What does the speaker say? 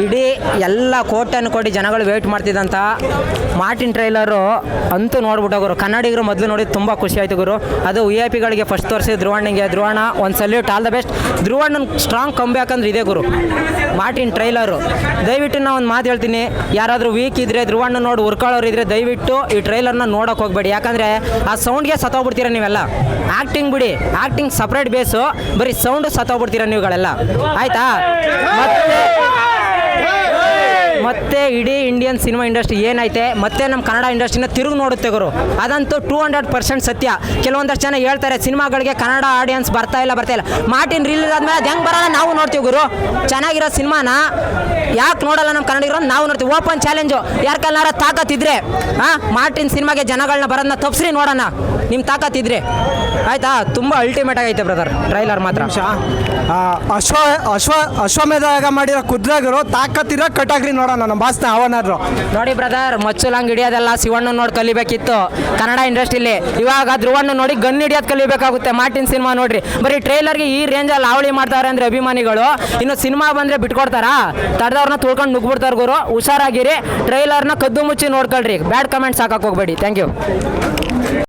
ಇಡೀ ಎಲ್ಲ ಕೋಟಿ ಜನಗಳು ವೇಟ್ ಮಾಡ್ತಿದ್ದಂಥ ಮಾರ್ಟಿನ್ ಟ್ರೈಲರು ಅಂತೂ ನೋಡ್ಬಿಟ್ಟು ಗುರು. ಕನ್ನಡಿಗರು ಮೊದಲು ನೋಡಿದ್ದು ತುಂಬ ಖುಷಿ ಆಯಿತು ಗುರು. ಅದು VIP ಗಳಿಗೆ ಫಸ್ಟ್ ತೋರಿಸಿ ಧ್ರುವಣ್ಣನ ಒಂದು ಸಲ್ಯೂಟ್, ಆಲ್ ದ ಬೆಸ್ಟ್. ಧ್ರುವಣ್ಣನ ಸ್ಟ್ರಾಂಗ್ ಕಂಬ್ಯಾಕ್ ಅಂದ್ರೆ ಇದೆ ಗುರು ಮಾರ್ಟಿನ್ ಟ್ರೈಲರು. ದಯವಿಟ್ಟು ನಾನು ಒಂದು ಮಾತು ಹೇಳ್ತೀನಿ, ಯಾರಾದರೂ ವೀಕ್ ಇದ್ದರೆ ಧ್ರುವಣ್ಣ ನೋಡಿ ಹುರ್ಕೊಳ್ಳೋರು ಇದ್ದರೆ ದಯವಿಟ್ಟು ಈ ಟ್ರೈಲರ್ನ ನೋಡೋಕೆ ಹೋಗಬೇಡಿ. ಯಾಕಂದರೆ ಆ ಸೌಂಡ್ಗೆ ಸತ್ತೋಗ್ಬಿಡ್ತೀರ ನೀವೆಲ್ಲ. ಆ್ಯಕ್ಟಿಂಗ್ ಬಿಡಿ, ಆ್ಯಕ್ಟಿಂಗ್ ಸಪ್ರೇಟ್ ಬೇಸು, ಬರೀ ಸೌಂಡು ಸತ್ತೋಗ್ಬಿಡ್ತೀರ ನೀವುಗಳೆಲ್ಲ, ಆಯಿತಾ? ಮತ್ತೆ ಇಡೀ ಇಂಡಿಯನ್ ಸಿನಿಮಾ ಇಂಡಸ್ಟ್ರಿ ಏನೈತೆ ಮತ್ತೆ ನಮ್ಮ ಕನ್ನಡ ಇಂಡಸ್ಟ್ರಿನ ತಿರುಗಿ ನೋಡುತ್ತೆ ಗುರು. ಅದಂತೂ 200% ಸತ್ಯ. ಕೆಲವೊಂದಷ್ಟು ಜನ ಹೇಳ್ತಾರೆ ಸಿನಿಮಾಗಳಿಗೆ ಕನ್ನಡ ಆಡಿಯನ್ಸ್ ಬರ್ತಾ ಇಲ್ಲ. ಮಾರ್ಟಿನ್ ರಿಲೀಸ್ ಆದಮೇಲೆ ಅದು ಹೆಂಗೆ ಬರೋಲ್ಲ ನಾವು ನೋಡ್ತೀವಿ ಗುರು. ಚೆನ್ನಾಗಿರೋ ಸಿನಿಮಾನ ಯಾಕೆ ನೋಡಲ್ಲ ನಮ್ಮ ಕನ್ನಡಿಗರು? ನಾವು ನೋಡ್ತೀವಿ. ಓಪನ್ ಚಾಲೆಂಜು, ಯಾರ ಕಲ್ಲಾರ ತಾಕತ್ತಿದ್ರೆ ಮಾರ್ಟಿನ್ ಸಿನಿಮಾಗೆ ಜನಗಳನ್ನ ಬರೋದನ್ನ ತಪ್ಸ್ರಿ ನೋಡೋಣ, ನಿಮ್ಮ ತಾಕತ್ತಿದ್ರೆ, ಆಯ್ತಾ? ತುಂಬ ಅಲ್ಟಿಮೇಟ್ ಆಗೈತೆ ಬ್ರದರ್ ಟ್ರೈಲರ್ ಮಾತ್ರ. ಅಶ್ವಮೇಧ ಮಾಡಿರೋ ಕುದ್ರಾಗರು ತಾಕತ್ತಿರ ಕಟಾಗ್ರಿ ನೋಡೋಣ ನಮ್ಮ ಬಾಸ್ನ ಅವನಾದ್ರು. ನೋಡಿ ಬ್ರದರ್, ಮಚ್ಚುಲಂಗ್ ಹಿಡಿಯೋದೆಲ್ಲ ಶಿವಣ್ಣ ನೋಡಿ ಕಲಿಬೇಕಿತ್ತು ಕನ್ನಡ ಇಂಡಸ್ಟ್ರಿಲಿ. ಇವಾಗ ಧ್ರುವಣ್ಣ ನೋಡಿ ಗನ್ ಹಿಡಿಯೋದು ಕಲಿಬೇಕಾಗುತ್ತೆ. ಮಾರ್ಟಿನ್ ಸಿನಿಮಾ ನೋಡ್ರಿ, ಬರೀ ಟ್ರೈಲರ್ಗೆ ಈ ರೇಂಜಲ್ಲಿ ಅವಳಿ ಮಾಡ್ತಾರೆ ಅಂದರೆ ಅಭಿಮಾನಿಗಳು ಇನ್ನು ಸಿನಿಮಾ ಬಂದರೆ ಬಿಟ್ಕೊಡ್ತಾರಾ? ತಡೆದವ್ರನ್ನ ತುಳ್ಕೊಂಡು ನುಗ್ಬಿಡ್ತಾರೆ ಗುರು. ಹುಷಾರಾಗಿರಿ, ಟ್ರೈಲರ್ನ ಕದ್ದು ಮುಚ್ಚಿ ನೋಡ್ಕೊಳ್ರಿ. ಬ್ಯಾಡ್ ಕಮೆಂಟ್ಸ್ ಹಾಕಕ್ಕೆ ಹೋಗ್ಬೇಡಿ. Thank you.